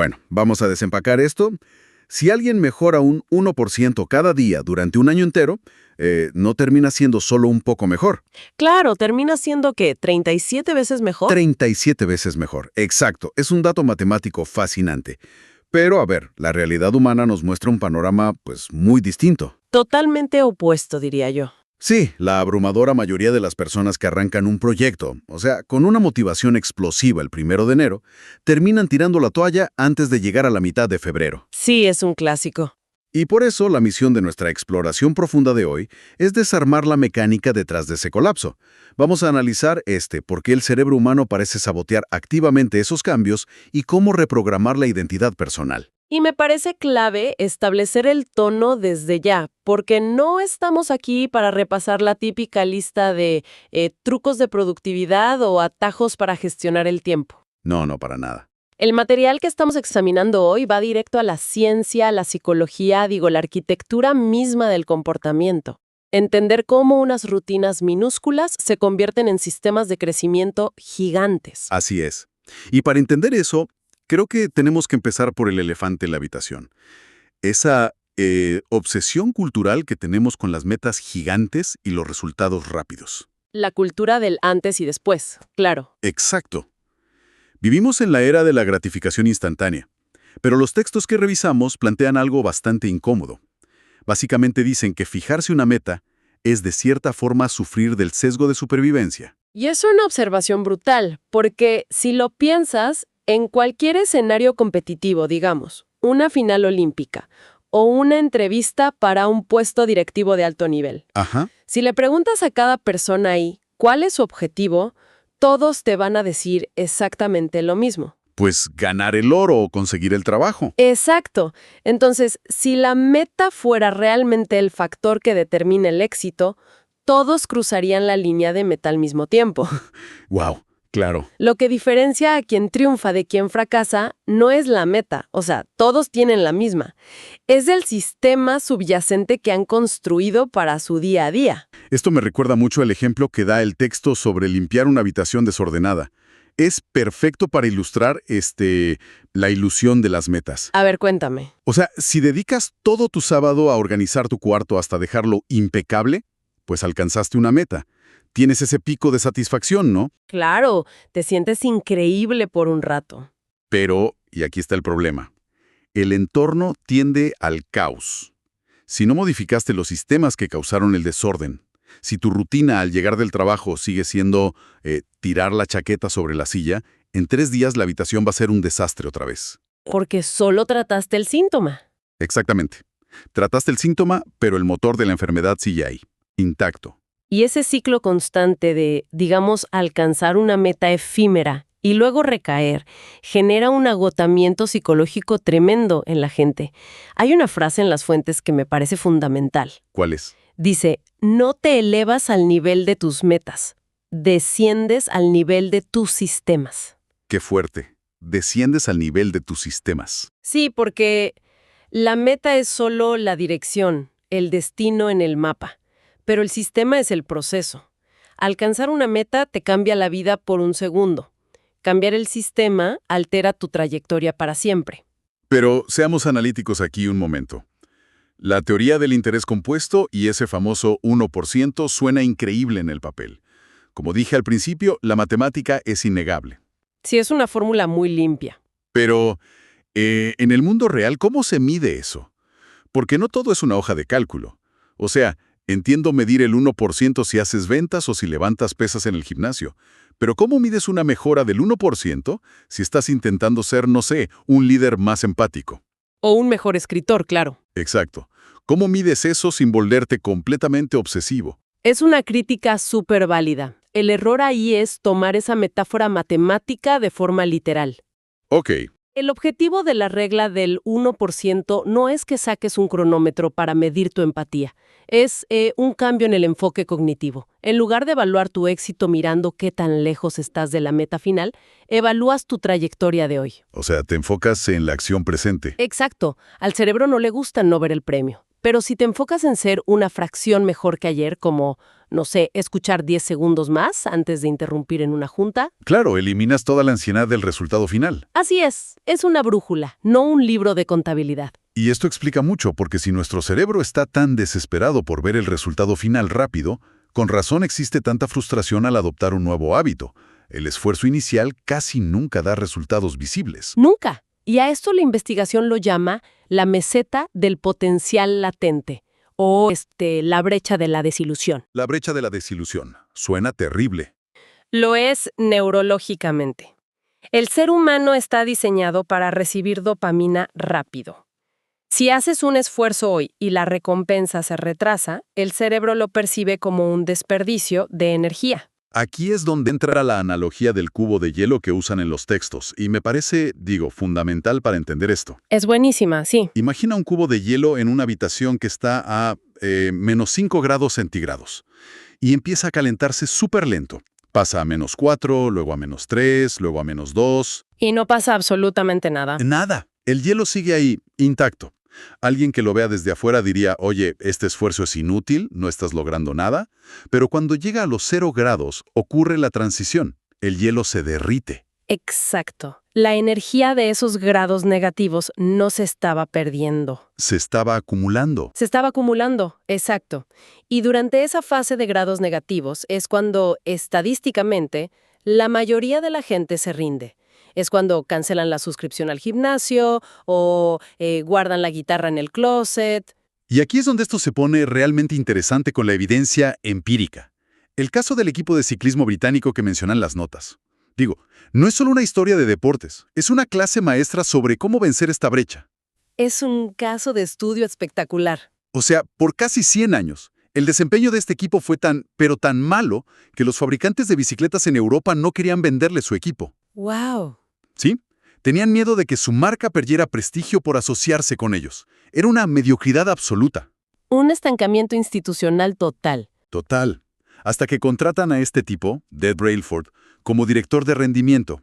Bueno, vamos a desempacar esto. Si alguien mejora un 1% cada día durante un año entero, no termina siendo solo un poco mejor. Claro, termina siendo que 37 veces mejor. 37 veces mejor. Exacto. Es un dato matemático fascinante. Pero, a ver, la realidad humana nos muestra un panorama, pues, muy distinto. Totalmente opuesto, diría yo. Sí, la abrumadora mayoría de las personas que arrancan un proyecto, o sea, con una motivación explosiva el 1 de enero, terminan tirando la toalla antes de llegar a la mitad de febrero. Sí, es un clásico. Y por eso la misión de nuestra exploración profunda de hoy es desarmar la mecánica detrás de ese colapso. Vamos a analizar por qué el cerebro humano parece sabotear activamente esos cambios y cómo reprogramar la identidad personal. Y me parece clave establecer el tono desde ya, porque no estamos aquí para repasar la típica lista de trucos de productividad o atajos para gestionar el tiempo. No, no, para nada. El material que estamos examinando hoy va directo a la ciencia, la psicología, la arquitectura misma del comportamiento. Entender cómo unas rutinas minúsculas se convierten en sistemas de crecimiento gigantes. Así es. Y para entender eso, creo que tenemos que empezar por el elefante en la habitación. Esa obsesión cultural que tenemos con las metas gigantes y los resultados rápidos. La cultura del antes y después, claro. Exacto. Vivimos en la era de la gratificación instantánea, pero los textos que revisamos plantean algo bastante incómodo. Básicamente dicen que fijarse una meta es de cierta forma sufrir del sesgo de supervivencia. Y es una observación brutal, porque si lo piensas, en cualquier escenario competitivo, digamos, una final olímpica o una entrevista para un puesto directivo de alto nivel. Ajá. Si le preguntas a cada persona ahí cuál es su objetivo, todos te van a decir exactamente lo mismo. Pues ganar el oro o conseguir el trabajo. Exacto. Entonces, si la meta fuera realmente el factor que determina el éxito, todos cruzarían la línea de meta al mismo tiempo. Wow, claro. Lo que diferencia a quien triunfa de quien fracasa no es la meta, o sea, todos tienen la misma. Es el sistema subyacente que han construido para su día a día. Esto me recuerda mucho al ejemplo que da el texto sobre limpiar una habitación desordenada. Es perfecto para ilustrar la ilusión de las metas. A ver, cuéntame. O sea, si dedicas todo tu sábado a organizar tu cuarto hasta dejarlo impecable, pues alcanzaste una meta. Tienes ese pico de satisfacción, ¿no? Claro, te sientes increíble por un rato. Pero, y aquí está el problema, el entorno tiende al caos. Si no modificaste los sistemas que causaron el desorden, si tu rutina al llegar del trabajo sigue siendo tirar la chaqueta sobre la silla, en 3 días la habitación va a ser un desastre otra vez. Porque solo trataste el síntoma. Exactamente. Trataste el síntoma, pero el motor de la enfermedad sigue ahí, intacto. Y ese ciclo constante de, digamos, alcanzar una meta efímera y luego recaer, genera un agotamiento psicológico tremendo en la gente. Hay una frase en las fuentes que me parece fundamental. ¿Cuál es? Dice, no te elevas al nivel de tus metas, desciendes al nivel de tus sistemas. Qué fuerte. Desciendes al nivel de tus sistemas. Sí, porque la meta es solo la dirección, el destino en el mapa, pero el sistema es el proceso. Alcanzar una meta te cambia la vida por un segundo. Cambiar el sistema altera tu trayectoria para siempre. Pero seamos analíticos aquí un momento. La teoría del interés compuesto y ese famoso 1% suena increíble en el papel. Como dije al principio, la matemática es innegable. Sí, es una fórmula muy limpia. Pero, en el mundo real, ¿cómo se mide eso? Porque no todo es una hoja de cálculo. O sea, entiendo medir el 1% si haces ventas o si levantas pesas en el gimnasio. Pero ¿cómo mides una mejora del 1% si estás intentando ser, no sé, un líder más empático? O un mejor escritor, claro. Exacto. ¿Cómo mides eso sin volverte completamente obsesivo? Es una crítica súper válida. El error ahí es tomar esa metáfora matemática de forma literal. Ok. El objetivo de la regla del 1% no es que saques un cronómetro para medir tu empatía. Es un cambio en el enfoque cognitivo. En lugar de evaluar tu éxito mirando qué tan lejos estás de la meta final, evalúas tu trayectoria de hoy. O sea, te enfocas en la acción presente. Exacto. Al cerebro no le gusta no ver el premio. Pero si te enfocas en ser una fracción mejor que ayer, como, no sé, escuchar 10 segundos más antes de interrumpir en una junta. Claro, eliminas toda la ansiedad del resultado final. Así es una brújula, no un libro de contabilidad. Y esto explica mucho, porque si nuestro cerebro está tan desesperado por ver el resultado final rápido, con razón existe tanta frustración al adoptar un nuevo hábito. El esfuerzo inicial casi nunca da resultados visibles. Nunca. Y a esto la investigación lo llama la meseta del potencial latente, o la brecha de la desilusión. La brecha de la desilusión. Suena terrible. Lo es neurológicamente. El ser humano está diseñado para recibir dopamina rápido. Si haces un esfuerzo hoy y la recompensa se retrasa, el cerebro lo percibe como un desperdicio de energía. Aquí es donde entra la analogía del cubo de hielo que usan en los textos, y me parece, fundamental para entender esto. Es buenísima, sí. Imagina un cubo de hielo en una habitación que está a menos 5 grados centígrados, y empieza a calentarse súper lento. Pasa a menos 4, luego a menos 3, luego a menos 2. Y no pasa absolutamente nada. Nada. El hielo sigue ahí, intacto. Alguien que lo vea desde afuera diría, oye, este esfuerzo es inútil, no estás logrando nada. Pero cuando llega a los 0 grados, ocurre la transición. El hielo se derrite. Exacto. La energía de esos grados negativos no se estaba perdiendo. Se estaba acumulando. Se estaba acumulando, exacto. Y durante esa fase de grados negativos es cuando, estadísticamente, la mayoría de la gente se rinde. Es cuando cancelan la suscripción al gimnasio o guardan la guitarra en el closet. Y aquí es donde esto se pone realmente interesante con la evidencia empírica. El caso del equipo de ciclismo británico que mencionan las notas. No es solo una historia de deportes, es una clase maestra sobre cómo vencer esta brecha. Es un caso de estudio espectacular. O sea, por casi 100 años, el desempeño de este equipo fue tan malo, que los fabricantes de bicicletas en Europa no querían venderle su equipo. ¡Wow! ¿Sí? Tenían miedo de que su marca perdiera prestigio por asociarse con ellos. Era una mediocridad absoluta. Un estancamiento institucional total. Total. Hasta que contratan a este tipo, Ted Brailsford, como director de rendimiento.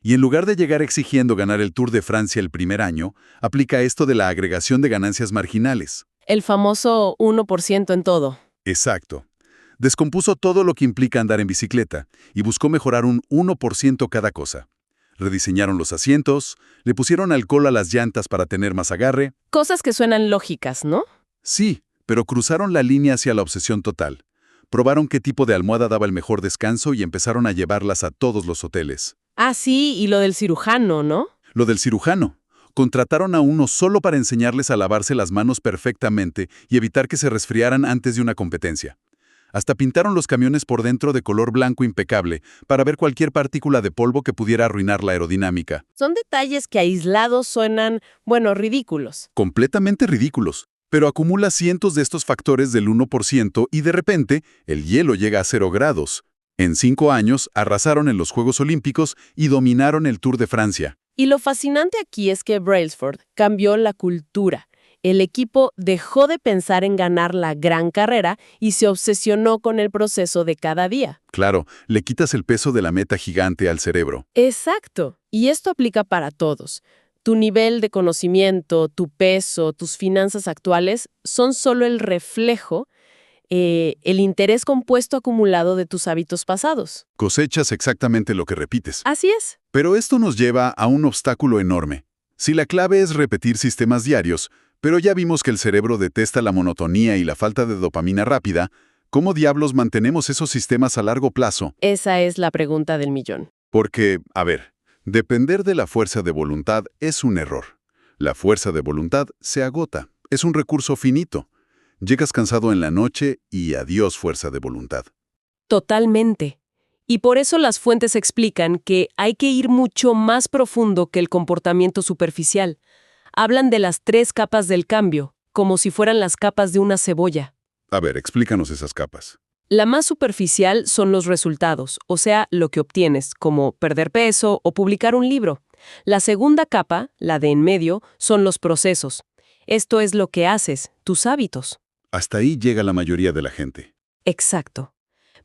Y en lugar de llegar exigiendo ganar el Tour de Francia el primer año, aplica esto de la agregación de ganancias marginales. El famoso 1% en todo. Exacto. Descompuso todo lo que implica andar en bicicleta y buscó mejorar un 1% cada cosa. Rediseñaron los asientos, le pusieron alcohol a las llantas para tener más agarre. Cosas que suenan lógicas, ¿no? Sí, pero cruzaron la línea hacia la obsesión total. Probaron qué tipo de almohada daba el mejor descanso y empezaron a llevarlas a todos los hoteles. Ah, sí, y lo del cirujano, ¿no? Lo del cirujano. Contrataron a uno solo para enseñarles a lavarse las manos perfectamente y evitar que se resfriaran antes de una competencia. Hasta pintaron los camiones por dentro de color blanco impecable para ver cualquier partícula de polvo que pudiera arruinar la aerodinámica. Son detalles que aislados suenan, ridículos. Completamente ridículos. Pero acumula cientos de estos factores del 1% y de repente el hielo llega a 0 grados. En 5 años arrasaron en los Juegos Olímpicos y dominaron el Tour de Francia. Y lo fascinante aquí es que Brailsford cambió la cultura. El equipo dejó de pensar en ganar la gran carrera y se obsesionó con el proceso de cada día. Claro, le quitas el peso de la meta gigante al cerebro. Exacto. Y esto aplica para todos. Tu nivel de conocimiento, tu peso, tus finanzas actuales son solo el reflejo, el interés compuesto acumulado de tus hábitos pasados. Cosechas exactamente lo que repites. Así es. Pero esto nos lleva a un obstáculo enorme. Si la clave es repetir sistemas diarios, pero ya vimos que el cerebro detesta la monotonía y la falta de dopamina rápida, ¿cómo diablos mantenemos esos sistemas a largo plazo? Esa es la pregunta del millón. Porque, depender de la fuerza de voluntad es un error. La fuerza de voluntad se agota. Es un recurso finito. Llegas cansado en la noche y adiós fuerza de voluntad. Totalmente. Y por eso las fuentes explican que hay que ir mucho más profundo que el comportamiento superficial. Hablan de las 3 capas del cambio, como si fueran las capas de una cebolla. Explícanos esas capas. La más superficial son los resultados, o sea, lo que obtienes, como perder peso o publicar un libro. La segunda capa, la de en medio, son los procesos. Esto es lo que haces, tus hábitos. Hasta ahí llega la mayoría de la gente. Exacto.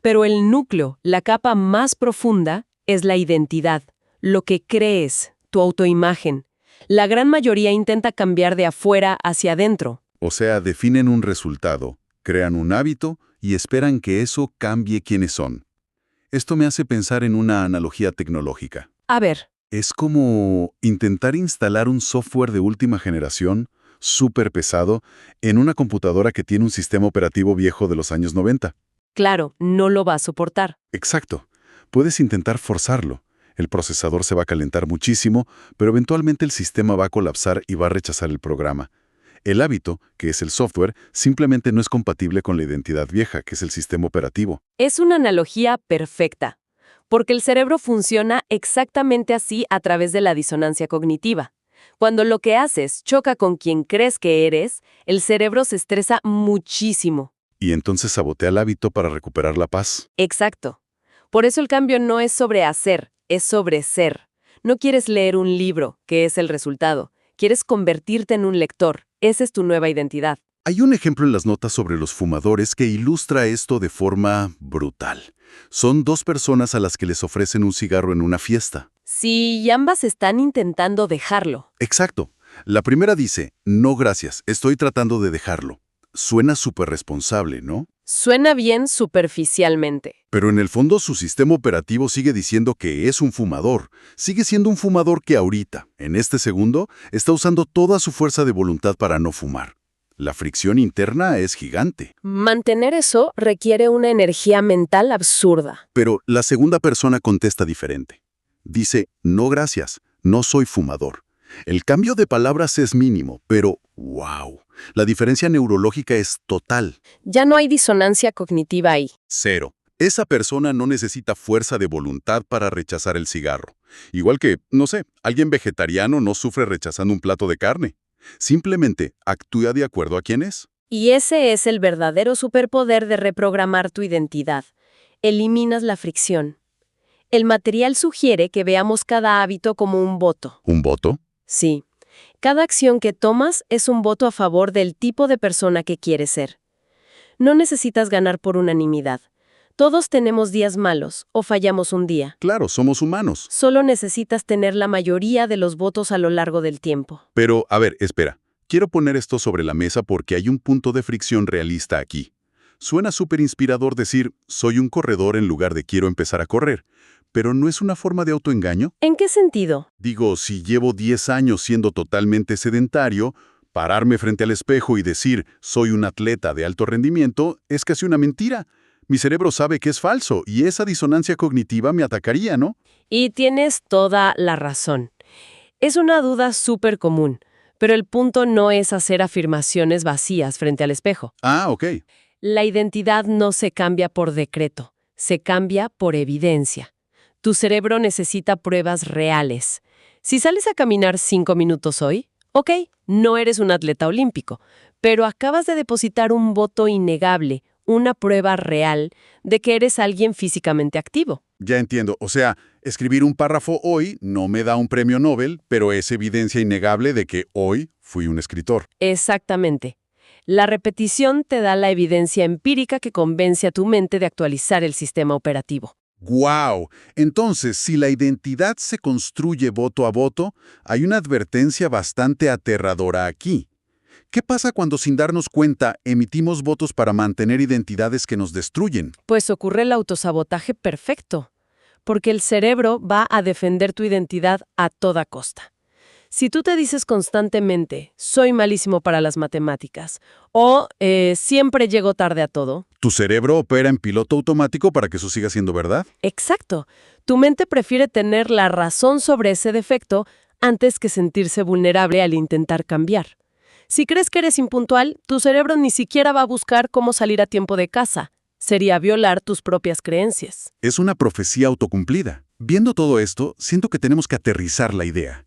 Pero el núcleo, la capa más profunda, es la identidad, lo que crees, tu autoimagen. La gran mayoría intenta cambiar de afuera hacia adentro. O sea, definen un resultado, crean un hábito y esperan que eso cambie quiénes son. Esto me hace pensar en una analogía tecnológica. A ver, Es como intentar instalar un software de última generación, súper pesado, en una computadora que tiene un sistema operativo viejo de los años 90. claro, no lo va a soportar. Exacto. Puedes intentar forzarlo. El procesador se va a calentar muchísimo, pero eventualmente el sistema va a colapsar y va a rechazar el programa. El hábito, que es el software, simplemente no es compatible con la identidad vieja, que es el sistema operativo. Es una analogía perfecta, porque el cerebro funciona exactamente así a través de la disonancia cognitiva. Cuando lo que haces choca con quien crees que eres, el cerebro se estresa muchísimo. Y entonces sabotea el hábito para recuperar la paz. Exacto. Por eso el cambio no es sobre hacer, es sobre ser. No quieres leer un libro, que es el resultado. Quieres convertirte en un lector. Esa es tu nueva identidad. Hay un ejemplo en las notas sobre los fumadores que ilustra esto de forma brutal. Son dos personas a las que les ofrecen un cigarro en una fiesta. Si ambas están intentando dejarlo. Exacto. La primera dice, no gracias, estoy tratando de dejarlo. Suena súper responsable, ¿no? Suena bien superficialmente. Pero en el fondo su sistema operativo sigue diciendo que es un fumador. Sigue siendo un fumador que ahorita, en este segundo, está usando toda su fuerza de voluntad para no fumar. La fricción interna es gigante. Mantener eso requiere una energía mental absurda. Pero la segunda persona contesta diferente. Dice, no gracias, no soy fumador. El cambio de palabras es mínimo, pero ¡wow! La diferencia neurológica es total. Ya no hay disonancia cognitiva ahí. Cero. Esa persona no necesita fuerza de voluntad para rechazar el cigarro. Igual que, no sé, alguien vegetariano no sufre rechazando un plato de carne. Simplemente actúa de acuerdo a quién es. Y ese es el verdadero superpoder de reprogramar tu identidad. Eliminas la fricción. El material sugiere que veamos cada hábito como un voto. ¿Un voto? Sí. Cada acción que tomas es un voto a favor del tipo de persona que quieres ser. No necesitas ganar por unanimidad. Todos tenemos días malos o fallamos un día. Claro, somos humanos. Solo necesitas tener la mayoría de los votos a lo largo del tiempo. Pero, a ver, espera. Quiero poner esto sobre la mesa porque hay un punto de fricción realista aquí. Suena súper inspirador decir, soy un corredor en lugar de quiero empezar a correr. ¿Pero no es una forma de autoengaño? ¿En qué sentido? Digo, si llevo 10 años siendo totalmente sedentario, pararme frente al espejo y decir, soy un atleta de alto rendimiento, es casi una mentira. Mi cerebro sabe que es falso y esa disonancia cognitiva me atacaría, ¿no? Y tienes toda la razón. Es una duda súper común, pero el punto no es hacer afirmaciones vacías frente al espejo. Ah, ok. La identidad no se cambia por decreto, se cambia por evidencia. Tu cerebro necesita pruebas reales. Si sales a caminar 5 minutos hoy, ok, no eres un atleta olímpico, pero acabas de depositar un voto innegable, una prueba real de que eres alguien físicamente activo. Ya entiendo. O sea, escribir un párrafo hoy no me da un premio Nobel, pero es evidencia innegable de que hoy fui un escritor. Exactamente. La repetición te da la evidencia empírica que convence a tu mente de actualizar el sistema operativo. ¡Guau! Entonces, si la identidad se construye voto a voto, hay una advertencia bastante aterradora aquí. ¿Qué pasa cuando sin darnos cuenta emitimos votos para mantener identidades que nos destruyen? Pues ocurre el autosabotaje perfecto, porque el cerebro va a defender tu identidad a toda costa. Si tú te dices constantemente, soy malísimo para las matemáticas, o siempre llego tarde a todo. ¿Tu cerebro opera en piloto automático para que eso siga siendo verdad? Exacto. Tu mente prefiere tener la razón sobre ese defecto antes que sentirse vulnerable al intentar cambiar. Si crees que eres impuntual, tu cerebro ni siquiera va a buscar cómo salir a tiempo de casa. Sería violar tus propias creencias. Es una profecía autocumplida. Viendo todo esto, siento que tenemos que aterrizar la idea.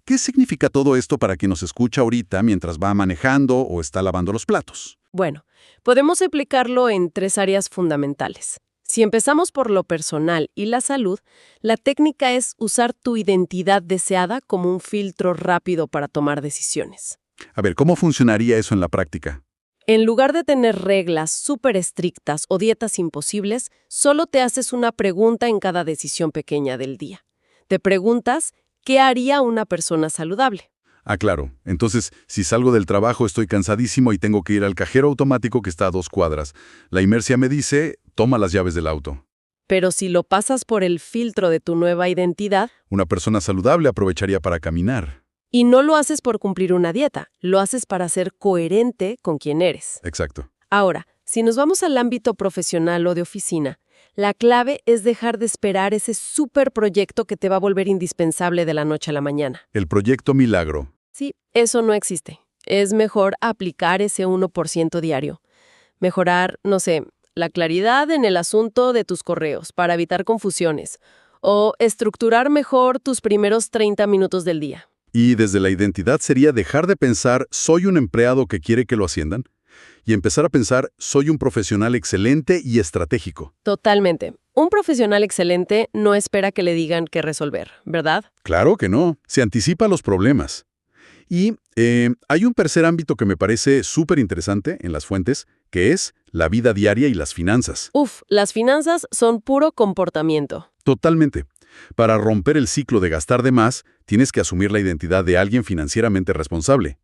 ¿Qué significa todo esto para quien nos escucha ahorita mientras va manejando o está lavando los platos? Bueno, podemos explicarlo en 3 áreas fundamentales. Si empezamos por lo personal y la salud, la técnica es usar tu identidad deseada como un filtro rápido para tomar decisiones. A ver, ¿cómo funcionaría eso en la práctica? En lugar de tener reglas súper estrictas o dietas imposibles, solo te haces una pregunta en cada decisión pequeña del día. Te preguntas, ¿qué haría una persona saludable? Ah, claro. Entonces, si salgo del trabajo estoy cansadísimo y tengo que ir al cajero automático que está a 2 cuadras. La inercia me dice, toma las llaves del auto. Pero si lo pasas por el filtro de tu nueva identidad Una persona saludable aprovecharía para caminar. y no lo haces por cumplir una dieta, lo haces para ser coherente con quien eres. Exacto. Ahora, si nos vamos al ámbito profesional o de oficina, la clave es dejar de esperar ese súper proyecto que te va a volver indispensable de la noche a la mañana. El proyecto milagro. Sí, eso no existe. Es mejor aplicar ese 1% diario. Mejorar, no sé, la claridad en el asunto de tus correos para evitar confusiones. O estructurar mejor tus primeros 30 minutos del día. Y desde la identidad sería dejar de pensar, soy un empleado que quiere que lo asciendan, y empezar a pensar, soy un profesional excelente y estratégico. Totalmente. Un profesional excelente no espera que le digan qué resolver, ¿verdad? Claro que no, se anticipa a los problemas. Y hay un tercer ámbito que me parece súper interesante en las fuentes, que es la vida diaria y las finanzas. Uf, las finanzas son puro comportamiento. Totalmente. Para romper el ciclo de gastar de más, tienes que asumir la identidad de alguien financieramente responsable.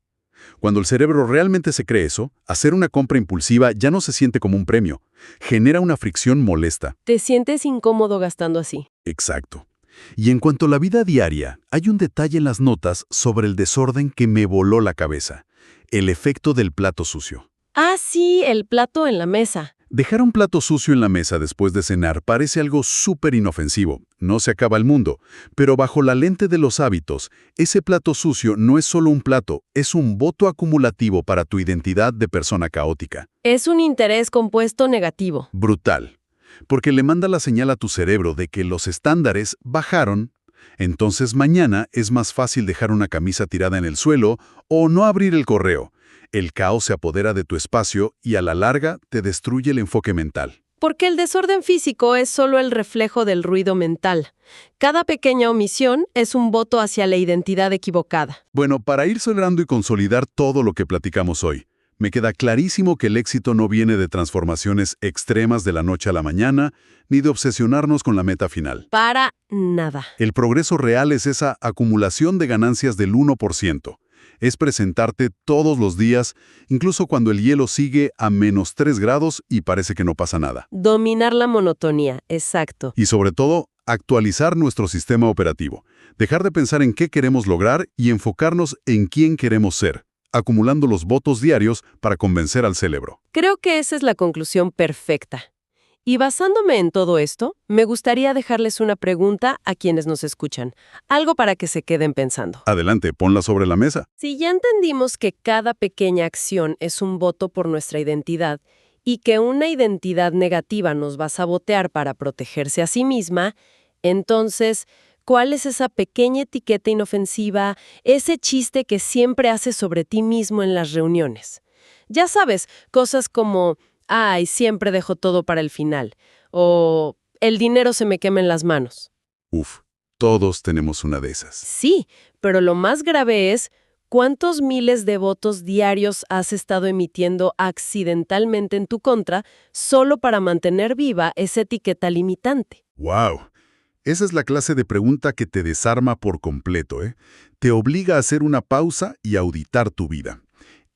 Cuando el cerebro realmente se cree eso, hacer una compra impulsiva ya no se siente como un premio. Genera una fricción molesta. Te sientes incómodo gastando así. Exacto. Y en cuanto a la vida diaria, hay un detalle en las notas sobre el desorden que me voló la cabeza. El efecto del plato sucio. Ah, sí, el plato en la mesa. Dejar un plato sucio en la mesa después de cenar parece algo súper inofensivo, no se acaba el mundo, pero bajo la lente de los hábitos, ese plato sucio no es solo un plato, es un voto acumulativo para tu identidad de persona caótica. Es un interés compuesto negativo. Brutal, porque le manda la señal a tu cerebro de que los estándares bajaron, entonces mañana es más fácil dejar una camisa tirada en el suelo o no abrir el correo. El caos se apodera de tu espacio y a la larga te destruye el enfoque mental. Porque el desorden físico es solo el reflejo del ruido mental. Cada pequeña omisión es un voto hacia la identidad equivocada. Bueno, para ir cerrando y consolidar todo lo que platicamos hoy, me queda clarísimo que el éxito no viene de transformaciones extremas de la noche a la mañana, ni de obsesionarnos con la meta final. Para nada. El progreso real es esa acumulación de ganancias del 1%. Es presentarte todos los días, incluso cuando el hielo sigue a -3 grados y parece que no pasa nada. Dominar la monotonía, exacto. Y sobre todo, actualizar nuestro sistema operativo. Dejar de pensar en qué queremos lograr y enfocarnos en quién queremos ser, acumulando los votos diarios para convencer al cerebro. Creo que esa es la conclusión perfecta. Y basándome en todo esto, me gustaría dejarles una pregunta a quienes nos escuchan, algo para que se queden pensando. Adelante, ponla sobre la mesa. Si ya entendimos que cada pequeña acción es un voto por nuestra identidad y que una identidad negativa nos va a sabotear para protegerse a sí misma, entonces, ¿cuál es esa pequeña etiqueta inofensiva, ese chiste que siempre haces sobre ti mismo en las reuniones? Ya sabes, cosas como «ay, siempre dejo todo para el final» o «el dinero se me quema en las manos». Uf, todos tenemos una de esas. Sí, pero lo más grave es ¿cuántos miles de votos diarios has estado emitiendo accidentalmente en tu contra solo para mantener viva esa etiqueta limitante? ¡Wow! Esa es la clase de pregunta que te desarma por completo, ¿eh? Te obliga a hacer una pausa y auditar tu vida.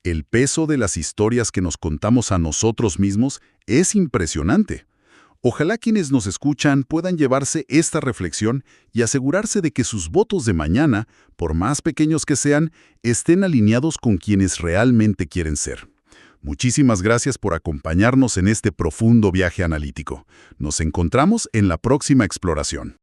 El peso de las historias que nos contamos a nosotros mismos es impresionante. Ojalá quienes nos escuchan puedan llevarse esta reflexión y asegurarse de que sus votos de mañana, por más pequeños que sean, estén alineados con quienes realmente quieren ser. Muchísimas gracias por acompañarnos en este profundo viaje analítico. Nos encontramos en la próxima exploración.